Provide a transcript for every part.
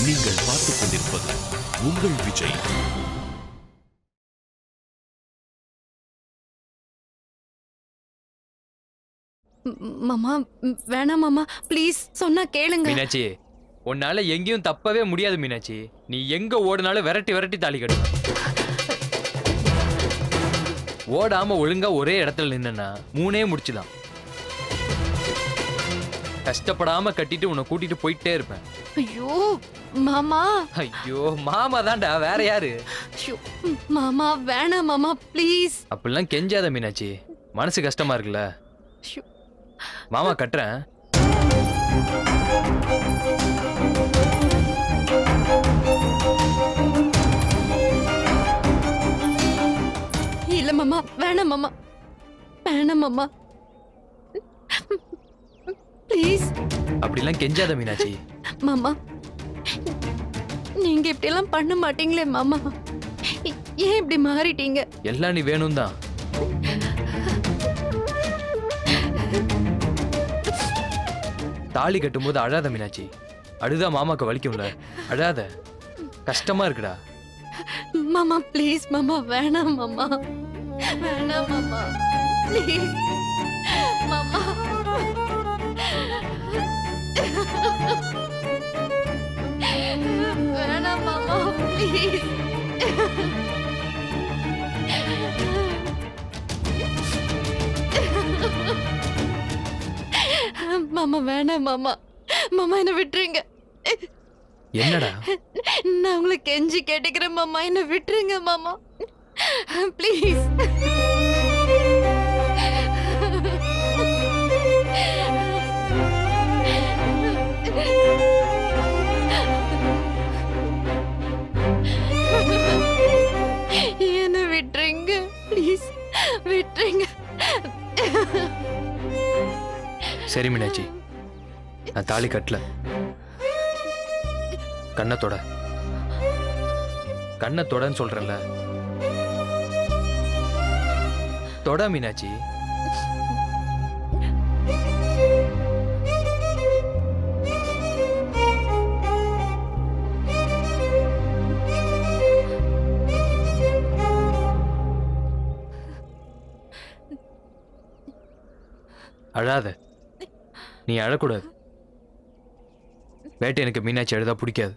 நீங்கள் பார்த்துக் கொண்டிருப்பது உங்கள் விஜய். மாமா வேணாம் மாமா, ப்ளீஸ் சொன்னா கேளுங்க. மீனாட்சி, உன்னால எங்கேயும் தப்பவே முடியாது மீனாட்சி. நீ எங்க ஓடுனாலும் விரட்டி விரட்டி தாலி கட்டுவ. ஓடாம ஒழுங்கா ஒரே இடத்துல நின்னா 3 முடிச்சுதான். கஷ்டப்படாம கட்டிட்டு உன்னை கூட்டிட்டு போயிட்டே இருப்பேன். ஐயோ மாமா. ஐயோ மாமா தான்டா, வேற யாரு? மாமா வேணாம் மாமா, ப்ளீஸ். அப்படிலாம் கெஞ்சாத மீனாட்சி, மனசு கஷ்டமா இருக்குல்ல. மாமா கட்டுறேன். இல்ல மாமா, வேணாம் மாமா, வேணாம் மாமா, ப்ளீஸ். அப்படிலாம் கெஞ்சாத மீனாட்சி. மாமா நீங்க இப்படி எல்லாம் பண்ண மாட்டீங்களே மாமா, ஏன் இப்படி மாறிட்டீங்க? எல்லாம் நீ வேணும் தான். தாலி கட்டும் போது அழாத மீனாட்சி. அழுதா மாமாக்கு வலிக்கும்ல, அழாத. கஷ்டமா இருக்குடா. மாமா ப்ளீஸ் மாமா, வேணாம் மாமா, வேணாம் மாமா, ப்ளீஸ் மாமா. வேணாம் மாமா, ப்ளீஸ். மாமா வேணாம் மாமா, மாமா என்ன விட்டுருங்க. என்னடா? நான் உங்களை கெஞ்சி கேட்டுக்கிறேன் மாமா, என்ன விட்டுருங்க மாமா, ப்ளீஸ். என்ன விட்டுருங்க ப்ளீஸ், விட்டுருங்க. சரி மீனாட்சி, நான் தாலி கட்டல. கண்ணத்தோட கண்ணத்தோடன்னு சொல்றேன்ல, தொட மீனாட்சி. அழாத, நீ அழக்கூடாது. வேட்டை எனக்கு மீனாட்சி அழுதா பிடிக்காது.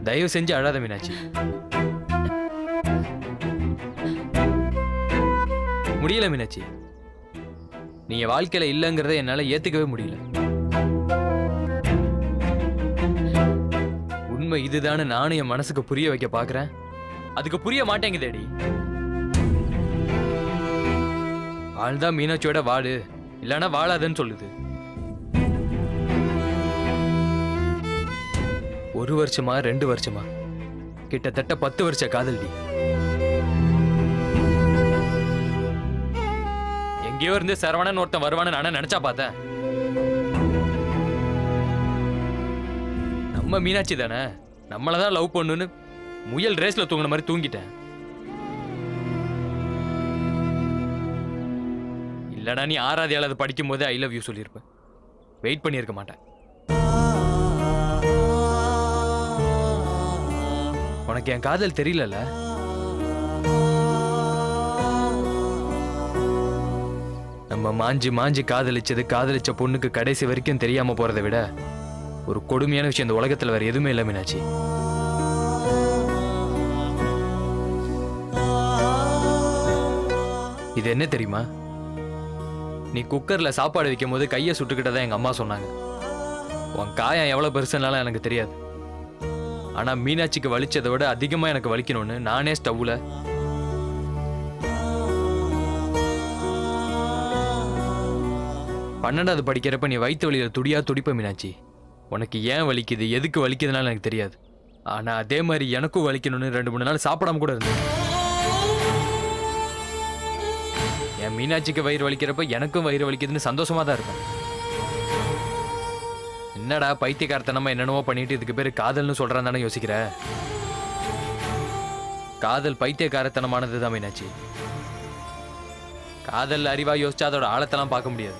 தயவு செஞ்சு அழாத மீனாட்சி. முடியல மீனாட்சி, நீங்க வாழ்க்கையில இல்லைங்கிறத என்னால ஏத்துக்கவே முடியல. உண்மை இதுதான்னு நானும் என் மனசுக்கு புரிய வைக்க பாக்குறேன், அதுக்கு புரிய மாட்டேங்குதேடி. வாழ்தான் மீனாட்சியோட வாழு, இல்லைன்னா வாழாதுன்னு சொல்லுது. 1 வருஷமா 2 வருஷமா கிட்டத்தட்ட 10 வருஷ காதல்டி. எங்கேயோ இருந்து சரவணன் ஒருத்தன் வருவான்னு நானே நினைச்சா பார்த்தேன். நம்ம மீனாட்சி தானே, நம்மளதான் லவ் பண்ணுன்னு முயல் ரேஸ்ல தூங்கின மாதிரி தூங்கிட்டேன். இல்லடா, நீ 6வது 7வது படிக்கும் போது ஐ லவ் யூ சொல்லியிருப்ப. வெயிட் பண்ணியிருக்க மாட்டேன். உனக்கு என் காதல் தெரியல. நம்ம மாஞ்சி மாஞ்சி காதலிச்சது காதலிச்ச பொண்ணுக்கு கடைசி வரைக்கும் தெரியாம போறதை விட ஒரு கொடுமையான விஷயம் இந்த உலகத்துல வேற எதுவுமே இல்லை மீனாட்சி. இது என்ன தெரியுமா? நீ குக்கர்ல சாப்பாடு வைக்கும் போது கையை சுட்டுக்கிட்டதான் எங்க அம்மா சொன்னாங்க. உன் காயம் எவ்வளவு பெருசுனாலும் எனக்கு தெரியாது. ஆனா மீனாட்சிக்கு வலிச்சதை விட அதிகமா எனக்கு வலிக்கணும்னு நானே ஸ்டவ்ல 12வது படிக்கிறப்ப நீ வயிற்று வலியில துடியா துடிப்ப மீனாட்சி. உனக்கு ஏன் வலிக்குது, எதுக்கு வலிக்குதுனால எனக்கு தெரியாது. ஆனா அதே மாதிரி எனக்கும் வலிக்கணும்னு 2-3 நாள் சாப்பிடாம கூட இருந்தேன். என் மீனாட்சிக்கு வயிறு வலிக்கிறப்ப எனக்கும் வயிறு வலிக்குதுன்னு சந்தோஷமா தான் இருப்பேன். என்னடா பைத்தியக்காரத்தனமா என்னென்னவோ பண்ணிட்டு இதுக்கு பேரு காதல்னு சொல்றான் தானே யோசிக்கிற? காதல் பைத்தியக்காரத்தனமானதுதான் மீனாட்சி. காதல் அறிவா யோசிச்சா அதோட ஆழத்தெல்லாம் பார்க்க முடியாது.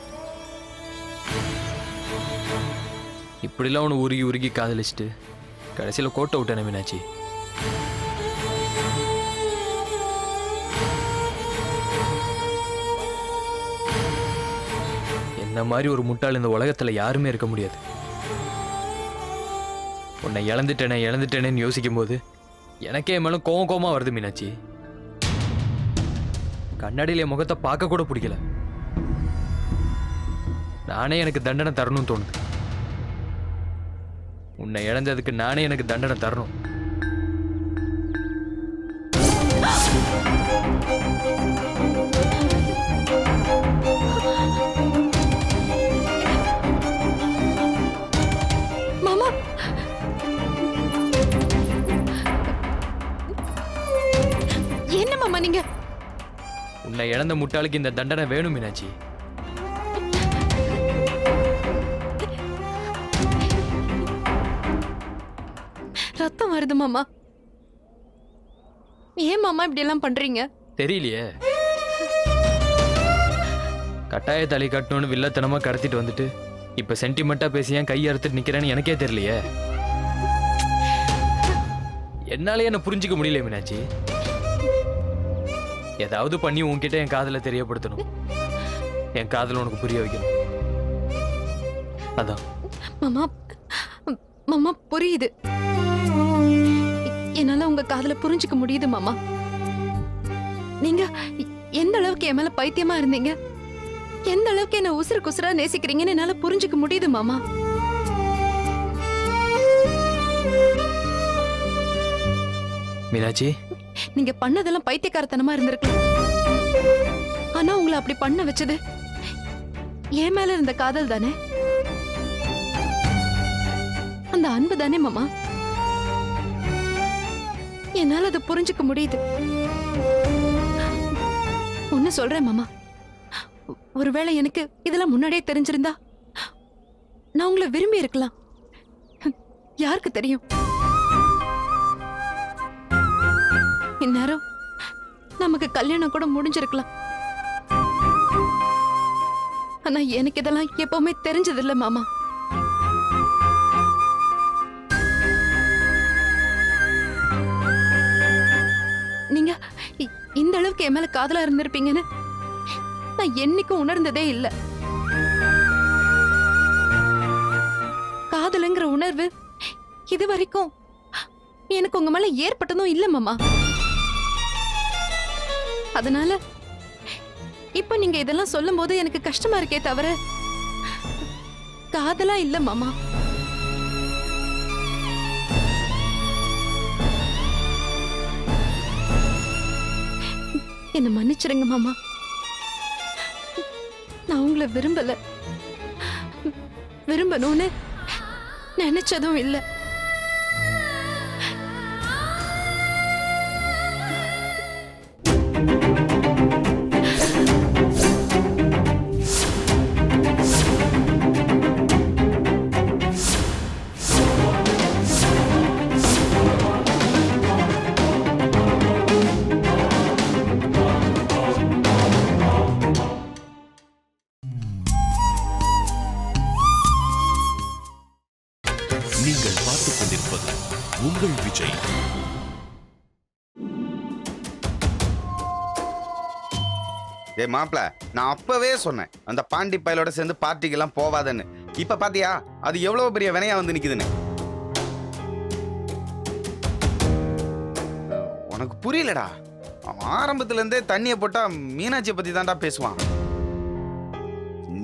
இப்படிலாம் ஒன்று உருகி உருகி காதலிச்சுட்டு கடைசியில் கோட்டை விட்டேனே மீனாட்சி. என்ன மாதிரி ஒரு முட்டாள் இந்த உலகத்தில் யாருமே இருக்க முடியாது. உன்னை இழந்துட்டேனேன்னு யோசிக்கும் போது எனக்கே என் மேலும் கோவமா வருது மீனாட்சி. கண்ணாடியில் என் முகத்தை பார்க்க கூட பிடிக்கல. நானே எனக்கு தண்டனை தரணும்னு தோணுது. உன்னை இழந்ததுக்கு நானே எனக்கு தண்டனை தரணும். மாமா, என்ன மாமா நீங்க? உன்னை இழந்த முட்டாளுக்கு இந்த தண்டனை வேணும் மீனாட்சி. ரத்தம் வருது மாமா. ஏன் மாமா இப்படி எல்லாம் பண்றீங்க? தெரியலையே. கட்டாய தலை கட்டணும்னு வில்லத்தனமா கடத்திட்டு வந்துட்டு இப்ப சென்டிமெண்டா பேசி ஏன் கையை அறுத்துட்டு நிக்கிறேன்னு எனக்கே தெரியலையே. என்னாலே என்ன புரிஞ்சுக்க முடியல மீனாட்சி. ஏதாவது பண்ணி உன்கிட்ட என் காதலை தெரியப்படுத்தணும். என் காதலை உனக்கு புரிய வைக்கணும். அதான். மாமா, மாமா புரியுது. என்னால உங்க காதல புரிஞ்சுக்க முடியுது மாமா. நீங்க எந்த அளவுக்கு என் மேல பைத்தியமா இருந்தீங்க, எந்த அளவுக்கு என்ன உசுறு குசுரா நேசிக்கிறீங்கன்னு என்னால புரிஞ்சுக்க முடியுது மாமா. மீனாட்சி, நீங்க பண்ணதெல்லாம் பைத்தியக்காரத்தனமா இருந்திருக்கலாம். ஆனா உங்களை அப்படி பண்ண வச்சது என் மேல இருந்த காதல் தானே, அந்த அன்பு தானே மாமா. என்னால அதை புரிஞ்சுக்க முடியுது. ஒன்னு சொல்றேன் மாமா, ஒருவேளை எனக்கு இதெல்லாம் முன்னாடியே தெரிஞ்சிருந்தா நான் உங்களை விரும்பி இருக்கலாம். யாருக்கு தெரியும், இந்நேரம் நமக்கு கல்யாணம் கூட முடிஞ்சிருக்கலாம். ஆனா எனக்கு இதெல்லாம் எப்பவுமே தெரிஞ்சதில்லை மாமா. நீங்க இந்த அளவுக்கு என் மேல காதலா இருந்திருப்பீங்கன்னு நான் என்னைக்கும் உணர்ந்ததே இல்லை. காதலுங்கிற உணர்வு இது வரைக்கும் எனக்கு உங்க மேல ஏற்பட்டதும் இல்ல மாமா. அதனால இப்ப நீங்க இதெல்லாம் சொல்லும் போது எனக்கு கஷ்டமா இருக்கே தவிர காதலா இல்ல மாமா. என்ன மன்னிச்சிருங்க மாமா. நான் உங்களை விரும்பல, விரும்பணும்னு நினைச்சதும் இல்லை. நீங்கள் பார்த்துக் கொண்டிருப்பது உங்கள் விஜய். ஏ மாப்பிள, நான் அப்பவே சொன்னேன் அந்த பாண்டி பயலோட சேர்ந்து பார்ட்டிக்கெல்லாம் போவாதன்னு. இப்ப பாத்தியா அது எவ்வளவு பெரிய வினையா வந்து நிக்குதுன்னு. உனக்கு புரியலடா. அவன் ஆரம்பத்துல இருந்தே தண்ணியை போட்டா மீனாட்சியை பத்தி தான்டா பேசுவான்.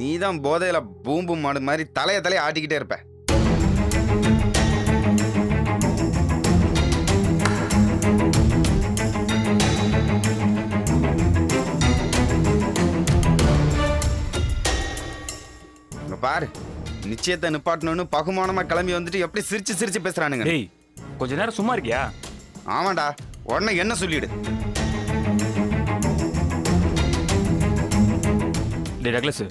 நீதான் போதையில பூம்பு மாடு மாதிரி தலைய ஆட்டிக்கிட்டே இருப்ப. பாரு, நிச்சயத்தை நிப்பாட்டணும்னு பகுமானமா கிளம்பி வந்துட்டு எப்படி சிரிச்சு சிரிச்சு பேசுறானுங்க. டேய், கொஞ்ச நேரம் சும்மா இருக்கியா? ஆமாண்டா, உடனே என்ன சொல்லிடு. டேய் டக்ளஸ்,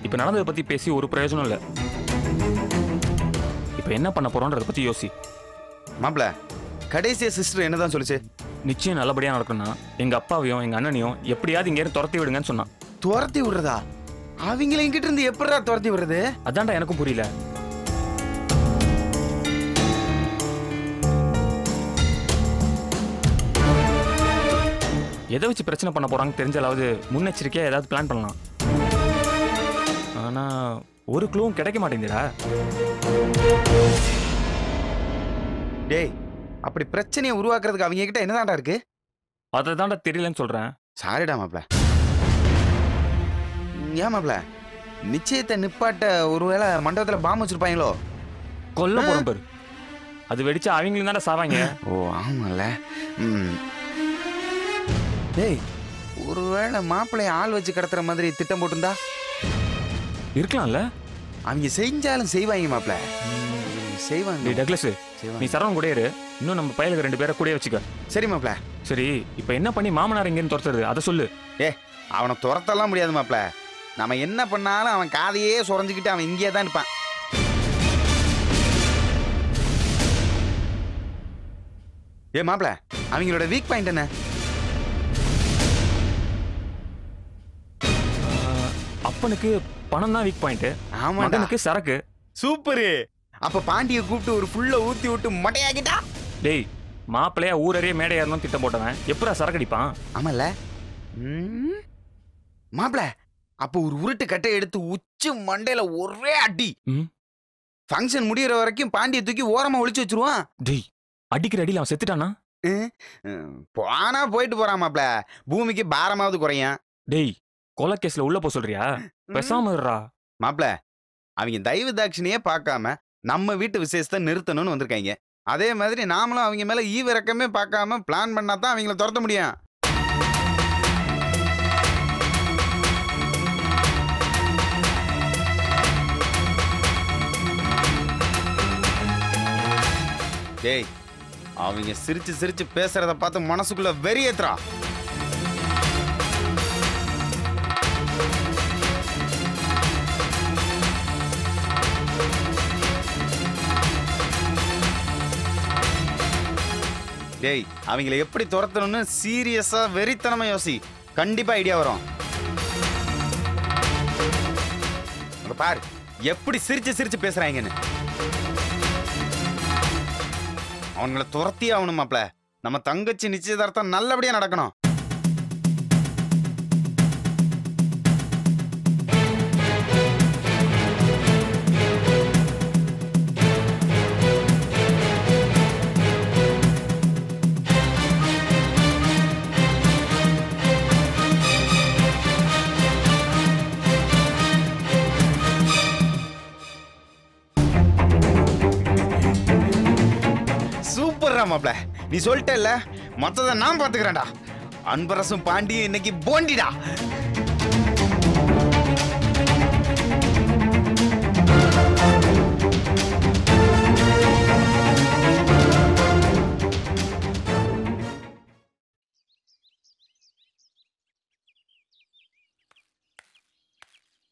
இப்ப நடந்ததை பத்தி பேசி ஒரு பிரயோஜனம் இல்லை. இப்ப என்ன பண்ண போறோன்றத பத்தி யோசி. மாப்பிள, கடைசியா சிஸ்டர் என்னதான் சொல்லுச்சு? நிச்சயம் நல்லபடியா நடக்கணும்னா எங்க அப்பாவையும் எங்க அண்ணனையும் எப்படியாவது இங்க இருந்து துரத்தி விடுங்கன்னு சொன்னான். துரத்தி விடுறதா? அவங்கள என்கிட்ட இருந்து எப்படிடா துரத்தி விடுறது? அதான்டா எனக்கும் புரியல. எதை வச்சு பிரச்சனை பண்ண போறாங்கன்னு தெரிஞ்சாலாவது முன்னெச்சரிக்கையா ஏதாவது பிளான் பண்ணலாம். ஆனா ஒரு க்ளூவும் கிடைக்க மாட்டேங்குதுடா. டேய், அப்படி பிரச்சனையை உருவாக்குறதுக்கு அவங்க கிட்ட என்னதான்டா இருக்கு? அதை தான்டா தெரியலன்னு சொல்றேன். சாரிடா மாப்ள. ஏன் மாப்ள, நிச்சயத்தை நிப்பாட்ட ஒருவேளை மண்டபத்துல பாம்பு வச்சிருப்பாங்களோ? கொல்ல போறோம் பாரு, அது வெடிச்சா அவங்களும் தானே சாவாங்க. ஓ ஆமால. டேய், ஒருவேளை மாப்பிள்ளைய ஆள் வச்சு கடத்துற மாதிரி திட்டம் போட்டிருந்தா இருக்கலாம்ல. அவங்க செஞ்சாலும் செய்வாங்க மாப்ள, செய்வாங்க. டக்ளஸ், நீ சரவணன் கூட இரு. இன்னும் நம்ம பயலுக்கு 2 பேரை கூட வச்சுக்க. சரி மாப்ள. சரி, இப்போ என்ன பண்ணி மாமனார் எங்கேன்னு துரத்துறது அதை சொல்லு. அவனை துரத்தெல்லாம் முடியாது மாப்ள. நம்ம என்ன பண்ணாலும் அவன் காதையே சுரஞ்சுக்கிட்டு அவன் இங்கேயே தான் இருப்பான். மாப்ள, அவங்களோட வீக் பாயிண்ட் என்ன? அப்பனுக்கு பணம் தான் வீக் பாயிண்ட். ஆமா, மகனுக்கு சரக்கு. சூப்பரு. அப்ப பாண்டியை கூப்பிட்டு ஒரு ஃபுல்ல ஊத்தி விட்டு மட்டையாக்கிட்டா. டேய், மாப்பிள்ளையா ஊரறிய மேடை ஏறணும் திட்டம் போட்டவன் எப்படா சரக்கு அடிப்பான்? ஆமால மாப்ள. அப்ப ஒரு உருட்டு கட்டை எடுத்து உச்சி மண்டையில ஒரே அடி. ஃபங்க்ஷன் முடியற வரைக்கும் பாண்டியை தூக்கி ஓரமா ஒளிச்சு வச்சிருவான். டேய், அடிக்கிற அடியில் அவன் செத்துட்டானா? போனா போயிட்டு போறான் மாப்ள, பூமிக்கு பாரமாவது குறையும். டேய், கொலை கேஸ்ல உள்ள போ சொல்றியா? பேசாம இருடா மாப்ள. அவங்க தயவு தாட்சணியே பார்க்காம நம்ம வீட்டு விசேஷத்தை நிறுத்தணும்னு வந்திருக்காங்க. அதே மாதிரி நாமளும் அவங்க மேல ஈவிரக்கமே பார்க்காம பிளான் பண்ணா தான் அவங்கள துரத்த முடியும். டேய், அவங்க சிரிச்சு சிரிச்சு பேசுறத பார்த்து மனசுக்குள்ள வெறியேத்துறா. டேய், அவங்கள எப்படி துரத்தணும்னு சீரியஸா வெறித்தனமா யோசி. கண்டிப்பா ஐடியா வரும். பாரு எப்படி சிரிச்சு சிரிச்சு பேசுறாங்கன்னு. அவங்கள துரத்தி ஆகணும் மாப்ள. நம்ம தங்கச்சி நிச்சயதார்த்தம் நல்லபடியா நடக்கணும். மாப்ள, நீ சொல்லிட்டல்ல, மொத்தத்தை நான் பாத்துக்கிறேன்டா. அன்பரசும் பாண்டியும் இன்னைக்கு போண்டிடா.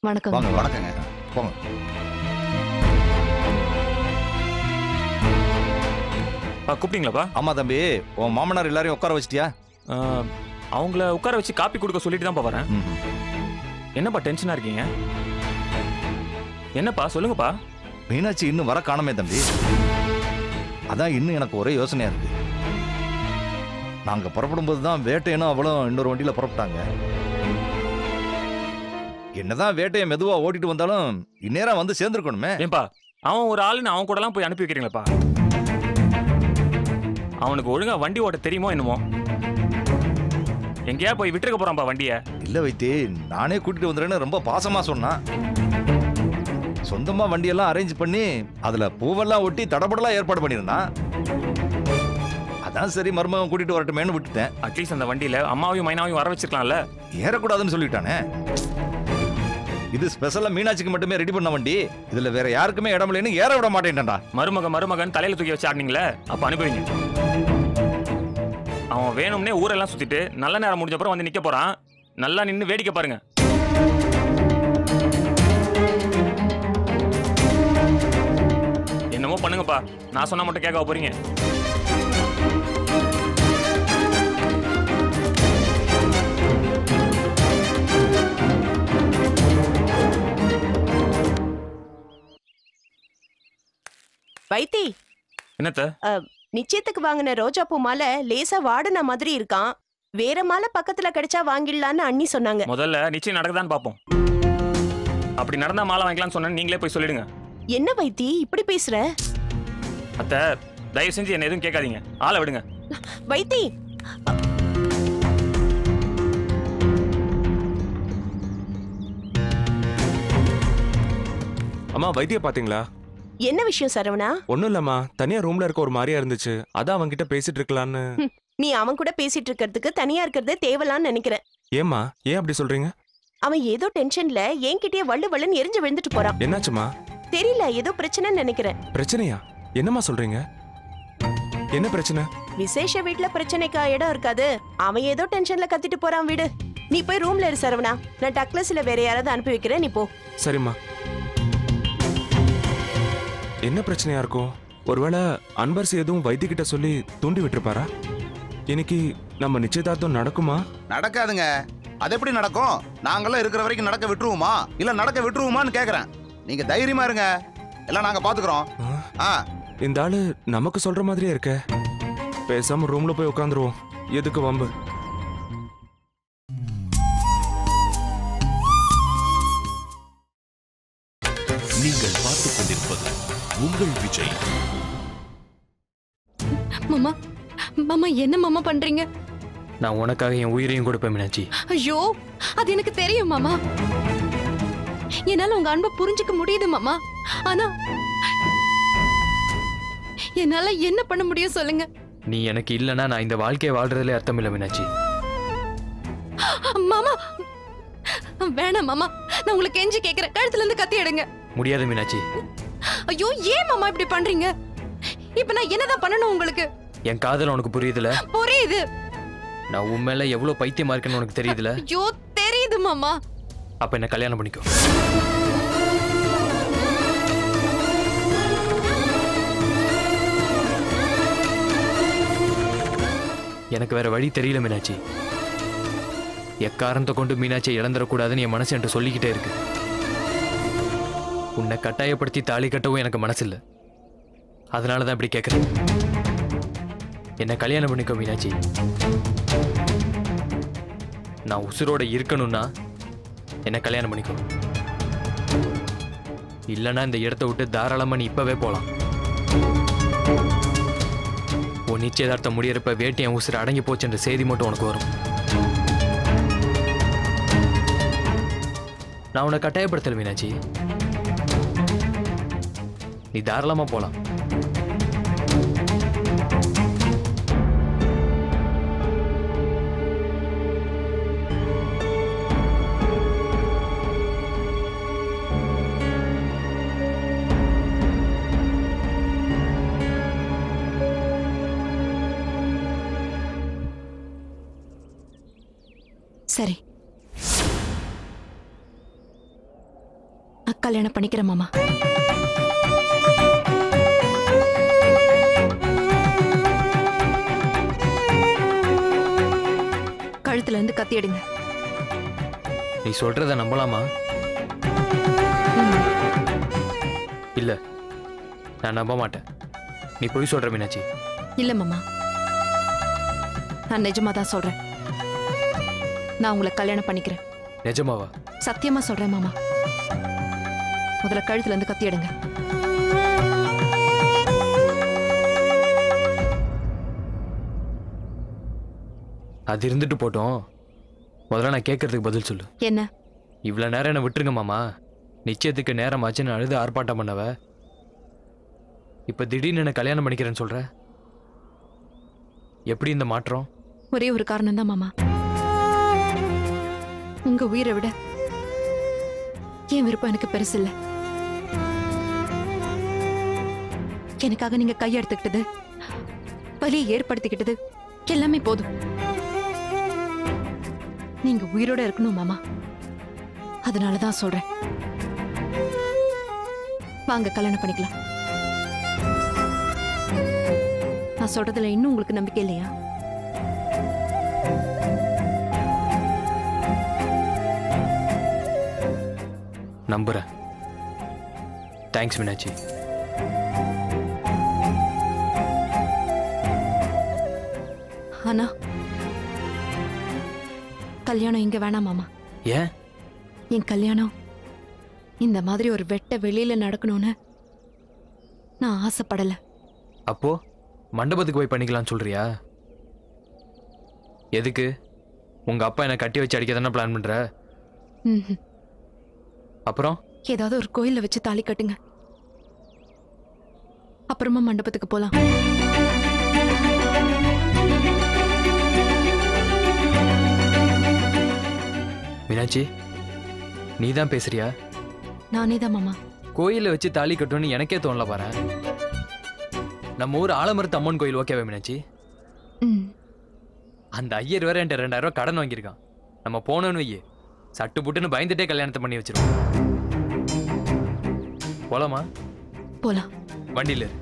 வணக்கம். வணக்கங்க, போங்க. கூப்பிட்டீங்களாப்பா? ஆமா தம்பி, உன் மாமனார் எல்லாரையும் உட்கார வச்சிட்டியா? அவங்கள உட்கார வச்சு காப்பி கொடுக்க சொல்லிட்டு தான் வரேன். என்னப்பா டென்ஷனா இருக்கீங்க? என்னப்பா சொல்லுங்கப்பா. மீனாட்சி இன்னும் வர காணமே தம்பி. அதான் இன்னும் எனக்கு ஒரே யோசனையா இருக்கு. நாங்க புறப்படும் போது தான் வேட்டையனும் அவளும் இன்னொரு வண்டியில புறப்பட்டாங்க. என்னதான் வேட்டையை மெதுவா ஓட்டிட்டு வந்தாலும் இந்நேரம் வந்து சேர்ந்துருக்கணுமே. ஏன்பா, அவன் ஒரு ஆளுன்னு அவன் கூட எல்லாம் போய் அனுப்பி வைக்கிறீங்களப்பா? அவனுக்கு ஒழுங்கா வண்டி ஓட்ட தெரியுமோ என்னமோ? எங்கேயா போய் விட்டுருக்க போறான்பா வண்டிய? இல்ல வைத்தி, நானே கூட்டிட்டு வந்துறேன்னு ரொம்ப பாசமா சொன்னான். சொந்தமா வண்டியெல்லாம் அரேஞ்ச் பண்ணி அதுல பூவெல்லாம் ஒட்டி தடபடலாம் ஏற்பாடு பண்ணிருந்தான். அதான் சரி மருமகன் கூட்டிட்டு வரட்டுமேன்னு விட்டுட்டேன். அட்லீஸ்ட் அந்த வண்டியில அம்மாவையும் மைனாவையும் வர வச்சிருக்கலாம்ல. ஏறக்கூடாதுன்னு சொல்லிட்டானே. இது ஸ்பெஷலா மீனாட்சிக்கு மட்டுமே ரெடி பண்ண வண்டி. இதுல வேற யாருக்குமே இடம் இல்லைன்னு ஏற விட மாட்டேன்டா. மருமகன் தலையில தூக்கி வச்சு ஆடினீங்களே, அப்ப அனுப்புவீங்க. அவன் வேணும்னே ஊரெல்லாம் சுத்திட்டு நல்ல நேரம் முடிஞ்ச அப்புறம் வந்து நிக்க போறான். நல்லா நின்னு வேடிக்கை பாருங்க. என்னமோ பண்ணுங்கப்பா, நான் சொன்னா மட்டும் கேட்க போறீங்க? வைத்தி, என்னத்த? நிச்சயத்துக்கு வாங்கின ரோஜா பூ மாலை லேசா வாடின மாதிரி இருக்கான். வேற மாலை பக்கத்துல கிடைச்சா வாங்கிடலான்னு அண்ணி சொன்னாங்க. முதல்ல நிச்சயம் நடக்குதான்னு பார்ப்போம். அப்படி நடந்தா மாலை வாங்கிக்கலாம்னு சொன்னேன்னு நீங்களே போய் சொல்லிடுங்க. என்ன வைத்தி இப்படி பேசுற? அத்தை, தயவு செஞ்சு என்ன எதுவும் கேட்காதீங்க. ஆளை விடுங்க. வைத்தி, அம்மா வைத்திய பாத்தீங்களா? என்ன விஷயம் சரவணா? ஒண்ணும் இல்லம்மா, தனியா ரூம்ல இருக்க ஒரு மாதிரியா இருந்துச்சு, அதான் அவன்கிட்ட பேசிட்டு இருக்கலான்னு. நீ அவன் கூட பேசிட்டு இருக்கிறதுக்கு தனியா இருக்கிறதே தேவலான்னு நினைக்கிறேன். ஏம்மா, ஏன் அப்படி சொல்றீங்க? அவன் ஏதோ டென்ஷன்ல என்கிட்டயே வள்ளு வள்ளுன்னு எரிஞ்சு விழுந்துட்டு போறான். என்னாச்சுமா? தெரியல, ஏதோ பிரச்சனைன்னு நினைக்கிறேன். பிரச்சனையா? என்னம்மா சொல்றீங்க? என்ன பிரச்சனை? விசேஷ வீட்ல பிரச்சனைக்கா இடம் இருக்காது. அவன் ஏதோ டென்ஷன்ல கத்திட்டு போறான். வீடு, நீ போய் ரூம்ல இரு சரவணா. நான் டக்ளஸ்ல வேற யாராவது அனுப்பி வைக்கிறேன், நீ போ. சரிம்மா. என்ன பிரச்சனையா இருக்கும்? ஒருவேளை அன்பரசு எதுவும் வைத்தியகிட்ட சொல்லி தூண்டி விட்டுருப்பாரா? இன்னைக்கு நம்ம நிச்சயதார்த்தம் நடக்குமா? நடக்காதுங்க. அது எப்படி நடக்கும்? நாங்கெல்லாம் இருக்கிற வரைக்கும் நடக்க விட்டுருவோமா இல்ல நடக்க விட்டுருவோமான்னு கேக்குறேன். நீங்க தைரியமா இருங்க, எல்லாம் நாங்க பாத்துக்கிறோம். இந்த ஆளு நமக்கு சொல்ற மாதிரியே இருக்க. பேசாம ரூம்ல போய் உட்காந்துருவோம், எதுக்கு வம்பு? நீங்கள் பார்த்துக் கொண்டிருப்பது உங்கள் விஜய். மாமா, மாமா என்ன மாமா பண்றீங்க? நான் உனக்காக என் உயிரையும் கொடுப்பேன் மீனாட்சி. ஐயோ, அது எனக்கு தெரியும் மாமா. என்னால உங்க அன்பை புரிஞ்சுக்க முடியுது மாமா. ஆனா என்னால என்ன பண்ண முடியும் சொல்லுங்க? நீ எனக்கு இல்லைன்னா நான் இந்த வாழ்க்கையை வாழ்றதுல அர்த்தம் இல்லை மீனாட்சி. மாமா வேணாம் மாமா, நான் உங்களுக்கு கெஞ்சி கேக்குறேன், கழுத்துல இருந்து கத்தி எடுங்க. முடியாது மீனாட்சி. ஐயோ, ஏன் மாமா இப்படி பண்றீங்க? இப்ப நான் என்னதான் பண்ணணும் உங்களுக்கு? என் காதல் உனக்கு புரியுதுல? புரியுது. நான் உன் மேல எவ்வளவு பைத்தியமா இருக்கேன்னு உனக்கு தெரியுதுல? ஐயோ தெரியுது மாமா. அப்ப என்ன கல்யாணம் பண்ணிக்கோ. எனக்கு வேற வழி தெரியல மீனாட்சி. எக்காரணத்தை கொண்டு மீனாட்சியை இழந்துடக்கூடாதுன்னு என் மனசு என்று சொல்லிக்கிட்டே இருக்கு. உன்னை கட்டாயப்படுத்தி தாலி கட்டவும் எனக்கு மனசு இல்லை. அதனாலதான் இப்படி கேட்கிறேன். என்ன கல்யாணம் பண்ணிக்கோ மீனாட்சி. நான் உசுரோட இருக்கணும்னா என்ன கல்யாணம் பண்ணிக்கோ. இல்லைன்னா இந்த இடத்த விட்டு தாராளமா நீ இப்பவே போலாம். உன் நிச்சயதார்த்தம் முடியறப்ப வேட்டி என் உசுர அடங்கி போச்சுன்ற செய்தி மட்டும் உனக்கு வரும். நான் உன்னை கட்டாயப்படுத்தல மீனாட்சி. நீ தாராளமா போலாம். சரி, கல்யாணம் பண்ணிக்கிறேன் மாமா. கழுத்துல இருந்து கத்தி எடுங்க. நீ சொல்றத நம்பலாமா? இல்ல, நான் நம்ப மாட்டேன். நீ போய் சொல்ற மீனாட்சி. இல்ல மாமா, நான் நிஜமா தான் சொல்றேன். நான் உங்களை கல்யாணம் பண்ணிக்கிறேன். நிஜமாவா? சத்தியமா சொல்றேன் மாமா. முதல்ல கழுத்துல இருந்து கத்தி எடுங்க. அது இருந்துட்டு போட்டோம். முதல்ல நான் கேட்கறதுக்கு பதில் சொல்லு. என்ன? இவ்வளவு நேரம் என்ன விட்டுருங்க மாமா. நிச்சயத்துக்கு நேரம் ஆச்சுன்னு அழுது ஆர்ப்பாட்டம் பண்ணவ இப்ப திடீர்னு என்ன கல்யாணம் பண்ணிக்கிறேன்னு சொல்ற. எப்படி இந்த மாற்றம்? ஒரே ஒரு காரணம் தான் மாமா. உங்க உயிரை விட என் விருப்பம் எனக்கு பெருசு இல்ல. எனக்காக நீங்க கையெடுத்துக்கிட்டது, வலியை ஏற்படுத்திக்கிட்டது எல்லாமே போதும். நீங்க உயிரோட இருக்கணும் மாமா. அதனாலதான் சொல்றேன், வாங்க கல்யாணம் பண்ணிக்கலாம். நான் சொல்றதுல இன்னும் உங்களுக்கு நம்பிக்கை இல்லையா? நம்புறேன். தேங்க்ஸ் மீனாட்சி. ஆனா கல்யாணம் இங்க வேணாம் மாமா. ஏன்? என் கல்யாணம் இந்த மாதிரி ஒரு வெட்ட வெளியில நடக்கணும்னு நான் ஆசைப்படல. அப்போ மண்டபத்துக்கு போய் பண்ணிக்கலாம்னு சொல்றியா? எதுக்கு? உங்க அப்பா என்னை கட்டி வச்சு அடிக்க தானே பிளான் பண்ற? ம்ஹும். அப்புறம் ஏதாவது ஒரு கோயில்ல வச்சு தாலி கட்டுங்க, அப்புறமா மண்டபத்துக்கு போலாம். மீனாட்சி, நீ தான் பேசுறியா? நானே தான் மாமா. கோயில வச்சு தாலி கட்டணும்னு எனக்கே தோணல பாரு. நம்ம ஊர் ஆலமரத்து அம்மன் கோயில் ஓகேவா மீனாட்சி? ம். அந்த ஐயர் வேற என்கிட்ட 2000 ரூபாய் கடன் வாங்கியிருக்கான். நம்ம போனோன்னு வையே, சட்டு புட்டுன்னு பயந்துட்டே கல்யாணத்தை பண்ணி வச்சிருவோம். போலாமா? போலாம். வண்டியில இரு.